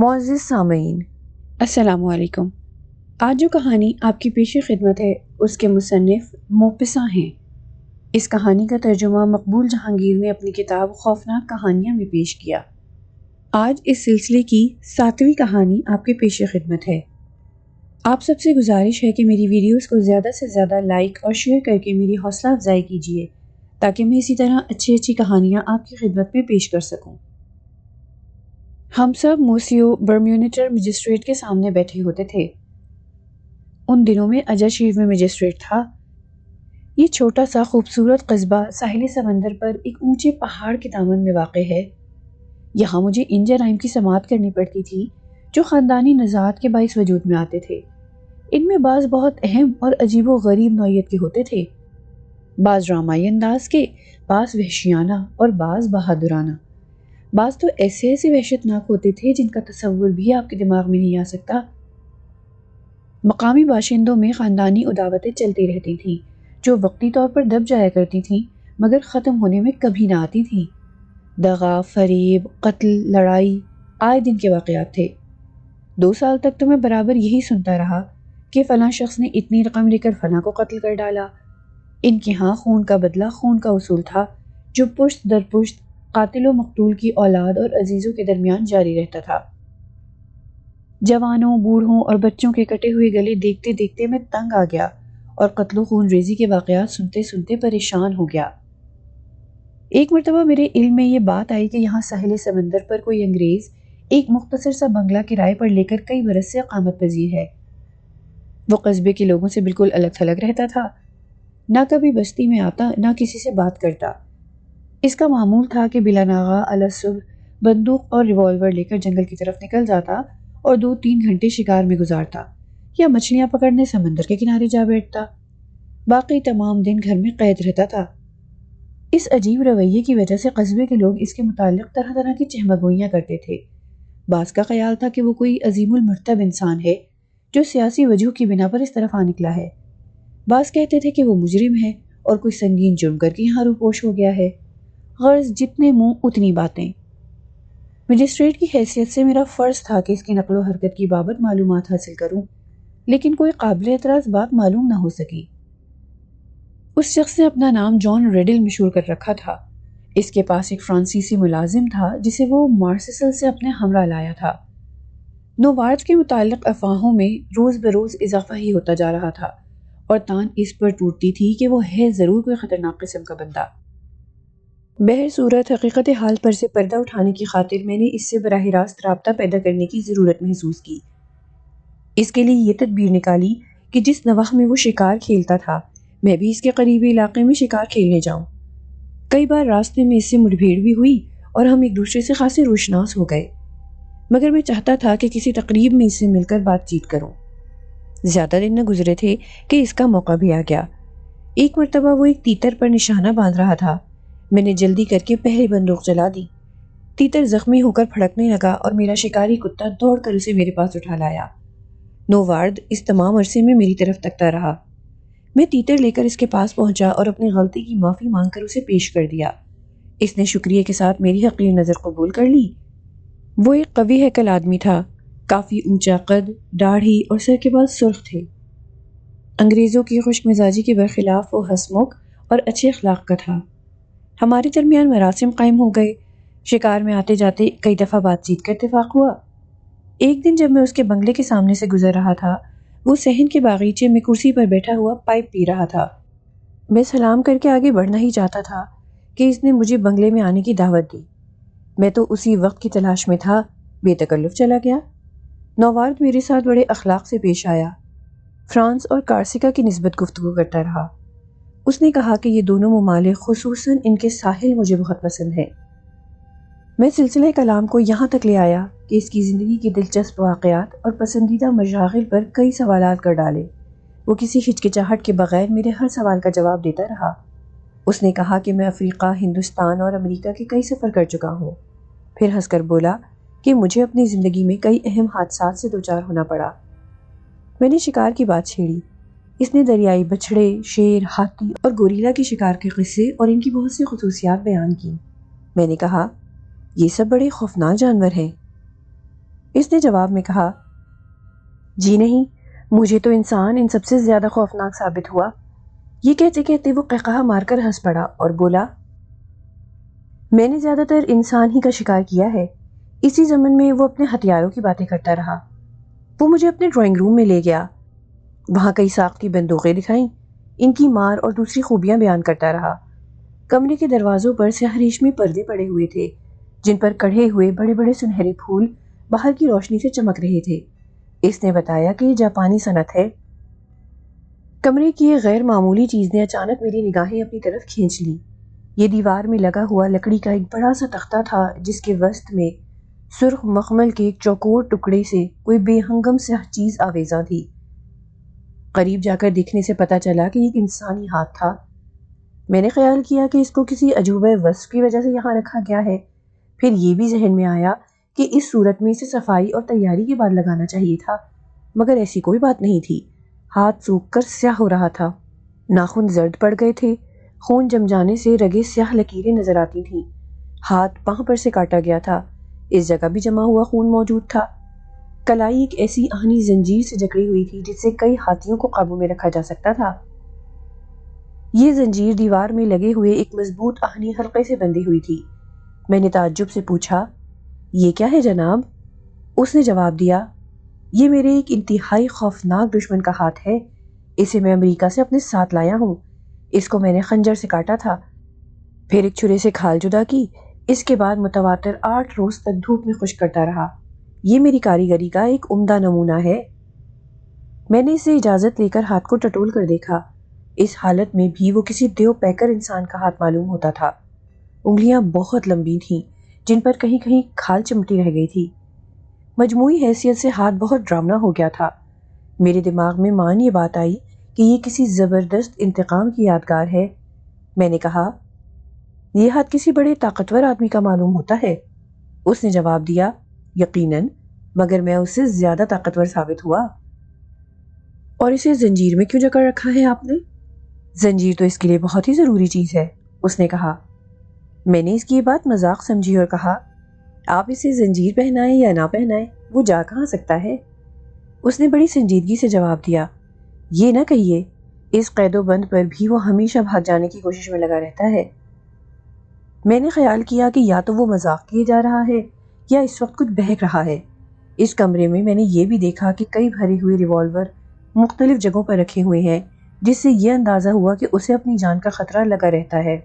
معزز سامعین، السلام علیکم۔ آج جو کہانی آپ کی پیش خدمت ہے اس کے مصنف موپساں ہیں۔ اس کہانی کا ترجمہ مقبول جہانگیر نے اپنی کتاب خوفناک کہانیاں میں پیش کیا۔ آج اس سلسلے کی 7ویں کہانی آپ کے پیش خدمت ہے۔ آپ سب سے گزارش ہے کہ میری ویڈیوز کو زیادہ سے زیادہ لائک اور شیئر کر کے میری حوصلہ افزائی کیجیے تاکہ میں اسی طرح اچھی کہانیاں آپ کی خدمت میں پیش کر سکوں۔ ہم سب موسیو برمیونیٹر مجسٹریٹ کے سامنے بیٹھے ہوتے تھے۔ ان دنوں میں اجاشیر میں مجسٹریٹ تھا۔ یہ چھوٹا سا خوبصورت قصبہ ساحل سمندر پر ایک اونچے پہاڑ کے دامن میں واقع ہے۔ یہاں مجھے ان جرائم کی سماعت کرنی پڑتی تھی جو خاندانی نزاعات کے باعث وجود میں آتے تھے۔ ان میں بعض بہت اہم اور عجیب و غریب نوعیت کے ہوتے تھے، بعض ڈرامائی انداز کے، بعض وحشیانہ اور بعض بہادرانہ۔ بعض تو ایسے وحشتناک ہوتے تھے جن کا تصور بھی آپ کے دماغ میں نہیں آ سکتا۔ مقامی باشندوں میں خاندانی عداوتیں چلتی رہتی تھیں جو وقتی طور پر دب جایا کرتی تھیں مگر ختم ہونے میں کبھی نہ آتی تھیں۔ دغا، فریب، قتل، لڑائی آئے دن کے واقعات تھے۔ 2 سال تک تو میں برابر یہی سنتا رہا کہ فلاں شخص نے اتنی رقم لے کر فلاں کو قتل کر ڈالا۔ ان کے ہاں خون کا بدلہ خون کا اصول تھا جو پشت در پشت قاتل و مقتول کی اولاد اور عزیزوں کے درمیان جاری رہتا تھا۔ جوانوں، بوڑھوں اور بچوں کے کٹے ہوئے گلے دیکھتے دیکھتے میں تنگ آ گیا اور قتل و خون ریزی کے واقعات سنتے سنتے پریشان ہو گیا۔ ایک مرتبہ میرے علم میں یہ بات آئی کہ یہاں ساحل سمندر پر کوئی انگریز ایک مختصر سا بنگلہ کرائے پر لے کر کئی برس سے اقامت پذیر ہے۔ وہ قصبے کے لوگوں سے بالکل الگ تھلگ رہتا تھا، نہ کبھی بستی میں آتا نہ کسی سے بات کرتا۔ اس کا معمول تھا کہ بلا ناغہ الصبح بندوق اور ریوالور لے کر جنگل کی طرف نکل جاتا اور 2-3 گھنٹے شکار میں گزارتا یا مچھلیاں پکڑنے سمندر کے کنارے جا بیٹھتا۔ باقی تمام دن گھر میں قید رہتا تھا۔ اس عجیب رویے کی وجہ سے قصبے کے لوگ اس کے متعلق طرح طرح کی چہمگوئیاں کرتے تھے۔ بعض کا خیال تھا کہ وہ کوئی عظیم المرتب انسان ہے جو سیاسی وجہ کی بنا پر اس طرف آ نکلا ہے۔ بعض کہتے تھے کہ وہ مجرم ہے اور کوئی سنگین جرم کر کے یہاں روپوش ہو گیا ہے۔ غرض جتنے منہ اتنی باتیں۔ مجسٹریٹ کی حیثیت سے میرا فرض تھا کہ اس کی نقل و حرکت کی بابت معلومات حاصل کروں، لیکن کوئی قابل اعتراض بات معلوم نہ ہو سکی۔ اس شخص نے اپنا نام جان ریڈل مشہور کر رکھا تھا۔ اس کے پاس ایک فرانسیسی ملازم تھا جسے وہ مارسیسل سے اپنے ہمراہ لایا تھا۔ نووارڈ کے متعلق افواہوں میں روز بروز اضافہ ہی ہوتا جا رہا تھا اور تان اس پر ٹوٹتی تھی کہ وہ ہے ضرور کوئی خطرناک قسم کا بندہ۔ بہر صورت حقیقت حال پر سے پردہ اٹھانے کی خاطر میں نے اس سے براہ راست رابطہ پیدا کرنے کی ضرورت محسوس کی۔ اس کے لیے یہ تدبیر نکالی کہ جس نواح میں وہ شکار کھیلتا تھا میں بھی اس کے قریبی علاقے میں شکار کھیلنے جاؤں۔ کئی بار راستے میں اس سے مٹبھیڑ بھی ہوئی اور ہم ایک دوسرے سے خاصے روشناس ہو گئے، مگر میں چاہتا تھا کہ کسی تقریب میں اس سے مل کر بات چیت کروں۔ زیادہ دن نہ گزرے تھے کہ اس کا موقع بھی آ گیا۔ ایک مرتبہ وہ ایک تیتر پر نشانہ باندھ رہا تھا۔ میں نے جلدی کر کے پہلی بندوق چلا دی۔ تیتر زخمی ہو کر پھڑکنے لگا اور میرا شکاری کتا دوڑ کر اسے میرے پاس اٹھا لایا۔ نووارڈ اس تمام عرصے میں میری طرف تکتا رہا۔ میں تیتر لے کر اس کے پاس پہنچا اور اپنی غلطی کی معافی مانگ کر اسے پیش کر دیا۔ اس نے شکریہ کے ساتھ میری حقیر نظر قبول کر لی۔ وہ ایک قوی ہیکل آدمی تھا، کافی اونچا قد، داڑھی اور سر کے بال سرخ تھے۔ انگریزوں کی خوش مزاجی کے برخلاف وہ ہنسمکھ اور اچھے اخلاق کا تھا۔ ہمارے درمیان مراسم قائم ہو گئے۔ شکار میں آتے جاتے کئی دفعہ بات چیت کا اتفاق ہوا۔ ایک دن جب میں اس کے بنگلے کے سامنے سے گزر رہا تھا، وہ صحن کے باغیچے میں کرسی پر بیٹھا ہوا پائپ پی رہا تھا۔ میں سلام کر کے آگے بڑھنا ہی چاہتا تھا کہ اس نے مجھے بنگلے میں آنے کی دعوت دی۔ میں تو اسی وقت کی تلاش میں تھا، بے تکلف چلا گیا۔ نووارڈ میرے ساتھ بڑے اخلاق سے پیش آیا۔ فرانس اور کارسیکا کی نسبت گفتگو کرتا رہا۔ اس نے کہا کہ یہ دونوں ممالک خصوصاً ان کے ساحل مجھے بہت پسند ہیں۔ میں سلسلہ کلام کو یہاں تک لے آیا کہ اس کی زندگی کے دلچسپ واقعات اور پسندیدہ مشاغل پر کئی سوالات کر ڈالے۔ وہ کسی ہچکچاہٹ کے بغیر میرے ہر سوال کا جواب دیتا رہا۔ اس نے کہا کہ میں افریقہ، ہندوستان اور امریکہ کے کئی سفر کر چکا ہوں۔ پھر ہنس کر بولا کہ مجھے اپنی زندگی میں کئی اہم حادثات سے دوچار ہونا پڑا۔ میں نے شکار کی بات چھیڑی۔ اس نے دریائی بچھڑے، شیر، ہاتھی اور گوریلا کے شکار کے قصے اور ان کی بہت سی خصوصیات بیان کی۔ میں نے کہا، یہ سب بڑے خوفناک جانور ہیں۔ اس نے جواب میں کہا، جی نہیں، مجھے تو انسان ان سب سے زیادہ خوفناک ثابت ہوا۔ یہ کہتے کہتے وہ قہقہہ مار کر ہنس پڑا اور بولا، میں نے زیادہ تر انسان ہی کا شکار کیا ہے۔ اسی زمن میں وہ اپنے ہتھیاروں کی باتیں کرتا رہا۔ وہ مجھے اپنے ڈرائنگ روم میں لے گیا، وہاں کئی ساختی بندوقیں دکھائیں، ان کی مار اور دوسری خوبیاں بیان کرتا رہا۔ کمرے کے دروازوں پر سیاہ ریشمی پردے پڑے ہوئے تھے، جن پر کڑھے ہوئے بڑے بڑے سنہرے پھول باہر کی روشنی سے چمک رہے تھے۔ اس نے بتایا کہ یہ جاپانی صنعت ہے۔ کمرے کی یہ غیر معمولی چیز نے اچانک میری نگاہیں اپنی طرف کھینچ لیں۔ یہ دیوار میں لگا ہوا لکڑی کا ایک بڑا سا تختہ تھا، جس کے وسط میں سرخ مخمل کے ایک چوکور ٹکڑے سے کوئی بے ہنگم سیاہ چیز آویزاں تھی۔ قریب جا کر دیکھنے سے پتا چلا کہ ایک انسانی ہاتھ تھا۔ میں نے خیال کیا کہ اس کو کسی عجوبہ وصف کی وجہ سے یہاں رکھا گیا ہے۔ پھر یہ بھی ذہن میں آیا کہ اس صورت میں اسے صفائی اور تیاری کے بعد لگانا چاہیے تھا، مگر ایسی کوئی بات نہیں تھی۔ ہاتھ سوکھ کر سیاہ ہو رہا تھا، ناخن زرد پڑ گئے تھے، خون جم جانے سے رگیں سیاہ لکیریں نظر آتی تھیں۔ ہاتھ پاں پر سے کاٹا گیا تھا، اس جگہ بھی جمع ہوا خون موجود تھا۔ کلائی ایک ایسی آہنی زنجیر سے جکڑی ہوئی تھی جس سے کئی ہاتھیوں کو قابو میں رکھا جا سکتا تھا۔ یہ زنجیر دیوار میں لگے ہوئے ایک مضبوط آہنی حلقے سے بندھی ہوئی تھی۔ میں نے تعجب سے پوچھا، یہ کیا ہے جناب؟ اس نے جواب دیا، یہ میرے ایک انتہائی خوفناک دشمن کا ہاتھ ہے۔ اسے میں امریکہ سے اپنے ساتھ لایا ہوں۔ اس کو میں نے خنجر سے کاٹا تھا، پھر ایک چھرے سے کھال جدا کی، اس کے بعد متواتر 8 روز تک دھوپ میں خشک کرتا رہا۔ یہ میری کاریگری کا ایک عمدہ نمونہ ہے۔ میں نے اسے اجازت لے کر ہاتھ کو ٹٹول کر دیکھا۔ اس حالت میں بھی وہ کسی دیو پیکر انسان کا ہاتھ معلوم ہوتا تھا۔ انگلیاں بہت لمبی تھیں، جن پر کہیں کہیں کھال چمٹی رہ گئی تھی۔ مجموعی حیثیت سے ہاتھ بہت ڈراؤنا ہو گیا تھا۔ میرے دماغ میں مان یہ بات آئی کہ یہ کسی زبردست انتقام کی یادگار ہے۔ میں نے کہا، یہ ہاتھ کسی بڑے طاقتور آدمی کا معلوم ہوتا ہے۔ اس نے جواب دیا، یقیناً، مگر میں اس سے زیادہ طاقتور ثابت ہوا۔ اور اسے زنجیر میں کیوں جکڑ رکھا ہے آپ نے؟ زنجیر تو اس کے لیے بہت ہی ضروری چیز ہے، اس نے کہا۔ میں نے اس کی یہ بات مذاق سمجھی اور کہا، آپ اسے زنجیر پہنائیں یا نہ پہنائیں، وہ جا کہاں سکتا ہے؟ اس نے بڑی سنجیدگی سے جواب دیا، یہ نہ کہیے، اس قید و بند پر بھی وہ ہمیشہ بھاگ جانے کی کوشش میں لگا رہتا ہے۔ میں نے خیال کیا کہ یا تو وہ مذاق کیے جا رہا ہے یا اس وقت کچھ بہک رہا ہے۔ اس کمرے میں نے یہ بھی دیکھا کہ کئی بھرے ہوئے ریوالور مختلف جگہوں پر رکھے ہوئے ہیں، جس سے یہ اندازہ ہوا کہ اسے اپنی جان کا خطرہ لگا رہتا ہے۔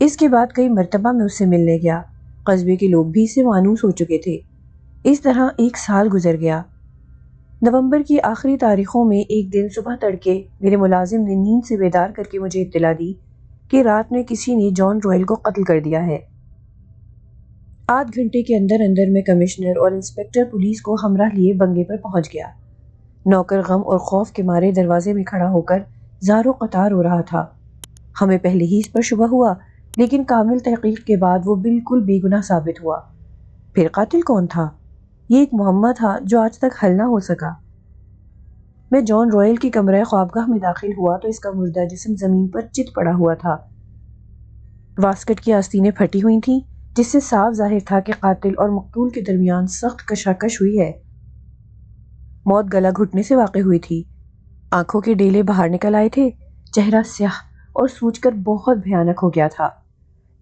اس کے بعد کئی مرتبہ میں اس سے ملنے گیا۔ قصبے کے لوگ بھی اس سے مانوس ہو چکے تھے۔ اس طرح 1 سال گزر گیا۔ نومبر کی آخری تاریخوں میں ایک دن صبح تڑکے میرے ملازم نے نیند سے بیدار کر کے مجھے اطلاع دی کہ رات میں کسی نے جان رویل کو قتل کر دیا ہے۔ آدھ گھنٹے کے اندر اندر میں کمشنر اور انسپکٹر پولیس کو ہمراہ لیے بنگلے پر پہنچ گیا۔ نوکر غم اور خوف کے مارے دروازے میں کھڑا ہو کر زار و قطار ہو رہا تھا۔ ہمیں پہلے ہی اس پر شبہ ہوا، لیکن کامل تحقیق کے بعد وہ بالکل بے گناہ ثابت ہوا۔ پھر قاتل کون تھا؟ یہ ایک معمہ تھا جو آج تک حل نہ ہو سکا۔ میں جان رویل کی کمرہ خوابگاہ میں داخل ہوا تو اس کا مردہ جسم زمین پر چت پڑا ہوا تھا۔ واسکٹ کی آستینیں پھٹی ہوئی تھیں، جس سے صاف ظاہر تھا کہ قاتل اور مقتول کے درمیان سخت کشاکش ہوئی ہے۔ موت گلا گھٹنے سے واقع ہوئی تھی۔ آنکھوں کے ڈیلے باہر نکل آئے تھے، چہرہ سیاہ اور سوج کر بہت بھیانک ہو گیا تھا۔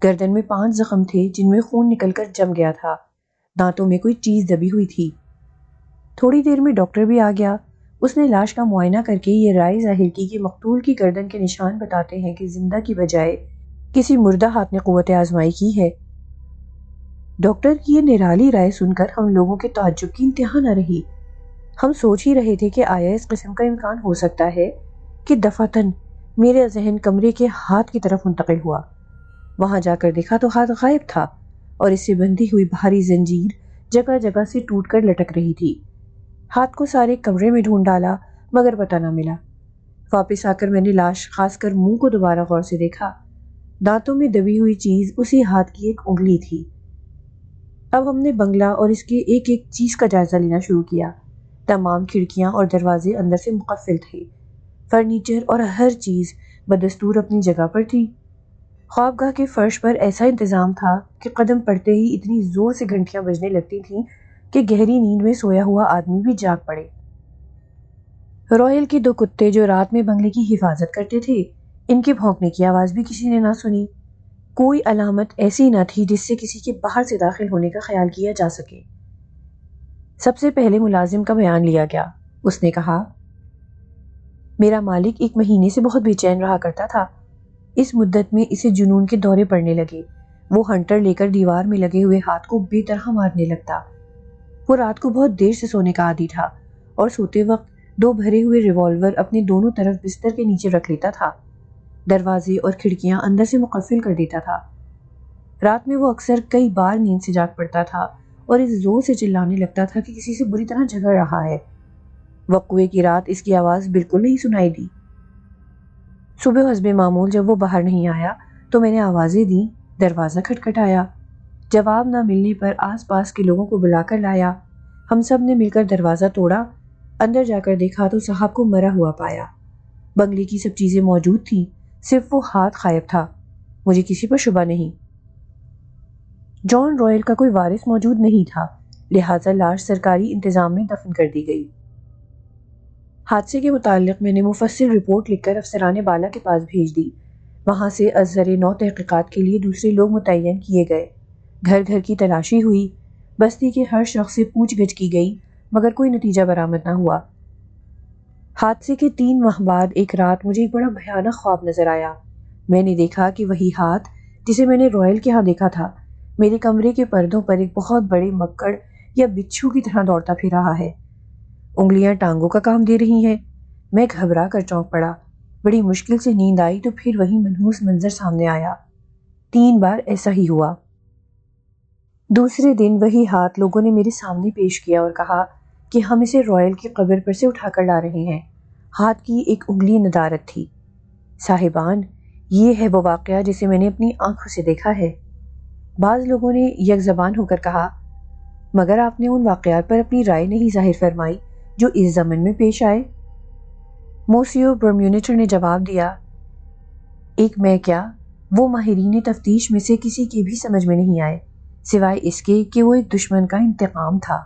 گردن میں 5 زخم تھے جن میں خون نکل کر جم گیا تھا۔ دانتوں میں کوئی چیز دبی ہوئی تھی۔ تھوڑی دیر میں ڈاکٹر بھی آ گیا۔ اس نے لاش کا معائنہ کر کے یہ رائے ظاہر کی کہ مقتول کی گردن کے نشان بتاتے ہیں کہ زندہ کی بجائے کسی مردہ ہاتھ نے قوت آزمائی کی ہے۔ ڈاکٹر کی یہ نرالی رائے سن کر ہم لوگوں کے تعجب کی انتہا نہ رہی۔ ہم سوچ ہی رہے تھے کہ آیا اس قسم کا امکان ہو سکتا ہے کہ دفعتاً میرے ذہن کمرے کے ہاتھ کی طرف منتقل ہوا۔ وہاں جا کر دیکھا تو ہاتھ غائب تھا اور اس سے بندھی ہوئی بھاری زنجیر جگہ جگہ سے ٹوٹ کر لٹک رہی تھی۔ ہاتھ کو سارے کمرے میں ڈھونڈ ڈالا مگر پتہ نہ ملا۔ واپس آ کر میں نے لاش خاص کر منہ کو دوبارہ غور سے دیکھا۔ دانتوں میں دبی ہوئی چیز اسی ہاتھ کی ایک انگلی تھی۔ اب ہم نے بنگلہ اور اس کے ایک ایک چیز کا جائزہ لینا شروع کیا۔ تمام کھڑکیاں اور دروازے اندر سے مقفل تھے۔ فرنیچر اور ہر چیز بدستور اپنی جگہ پر تھی۔ خوابگاہ کے فرش پر ایسا انتظام تھا کہ قدم پڑتے ہی اتنی زور سے گھنٹیاں بجنے لگتی تھیں کہ گہری نیند میں سویا ہوا آدمی بھی جاگ پڑے۔ روہل کے 2 کتے جو رات میں بنگلے کی حفاظت کرتے تھے، ان کے بھونکنے کی آواز بھی کسی نے نہ سنی۔ کوئی علامت ایسی نہ تھی جس سے کسی کے باہر سے داخل ہونے کا خیال کیا جا سکے۔ سب سے پہلے ملازم کا بیان لیا گیا۔ اس نے کہا، میرا مالک 1 مہینے سے بہت بے چین رہا کرتا تھا۔ اس مدت میں اسے جنون کے دورے پڑنے لگے۔ وہ ہنٹر لے کر دیوار میں لگے ہوئے ہاتھ کو بے طرح مارنے لگتا۔ وہ رات کو بہت دیر سے سونے کا عادی تھا اور سوتے وقت 2 بھرے ہوئے ریوالور اپنے دونوں طرف بستر کے نیچے رکھ لیتا تھا۔ دروازے اور کھڑکیاں اندر سے مقفل کر دیتا تھا۔ رات میں وہ اکثر کئی بار نیند سے جاگ پڑتا تھا اور اس زور سے چلانے لگتا تھا کہ کسی سے بری طرح جھگڑ رہا ہے۔ وقوعے کی رات اس کی آواز بالکل نہیں سنائی دی۔ صبح حسب معمول جب وہ باہر نہیں آیا تو میں نے آوازیں دیں، دروازہ کھٹکھٹایا۔ جواب نہ ملنے پر آس پاس کے لوگوں کو بلا کر لایا۔ ہم سب نے مل کر دروازہ توڑا۔ اندر جا کر دیکھا تو صاحب کو مرا ہوا پایا۔ بنگلے کی سب چیزیں موجود تھیں، صرف وہ ہاتھ غائب تھا۔ مجھے کسی پر شبہ نہیں۔ جان رائل کا کوئی وارث موجود نہیں تھا، لہٰذا لاش سرکاری انتظام میں دفن کر دی گئی۔ حادثے کے متعلق میں نے مفصل رپورٹ لکھ کر افسران بالا کے پاس بھیج دی۔ وہاں سے ازسر نو تحقیقات کے لیے دوسرے لوگ متعین کیے گئے۔ گھر گھر کی تلاشی ہوئی، بستی کے ہر شخص سے پوچھ گچھ کی گئی، مگر کوئی نتیجہ برآمد نہ ہوا۔ حادثے کے 3 ماہ بعد ایک رات مجھے ایک بڑا بھیانک خواب نظر آیا۔ میں نے دیکھا کہ وہی ہاتھ جسے میں نے رائل کے ہاں دیکھا تھا، میرے کمرے کے پردوں پر ایک بہت بڑے مکڑ یا بچھو کی طرح دوڑتا پھر رہا ہے۔ انگلیاں ٹانگوں کا کام دے رہی ہیں۔ میں گھبرا کر چونک پڑا۔ بڑی مشکل سے نیند آئی تو پھر وہی منحوس منظر سامنے آیا۔ 3 بار ایسا ہی ہوا۔ دوسرے دن وہی ہاتھ لوگوں نے میرے سامنے پیش کیا اور کہا کہ ہم اسے رائل کی قبر پر سے اٹھا کر لا رہے ہیں۔ ہاتھ کی ایک انگلی ندارت تھی۔ صاحبان، یہ ہے وہ واقعہ جسے میں نے اپنی آنکھوں سے دیکھا ہے۔ بعض لوگوں نے یک زبان ہو کر کہا، مگر آپ نے ان واقعات پر اپنی رائے نہیں ظاہر فرمائی جو اس زمن میں پیش آئے۔ موسیو برمیونیٹر نے جواب دیا، ایک میں کیا، وہ ماہرین تفتیش میں سے کسی کے بھی سمجھ میں نہیں آئے، سوائے اس کے کہ وہ ایک دشمن کا انتقام تھا۔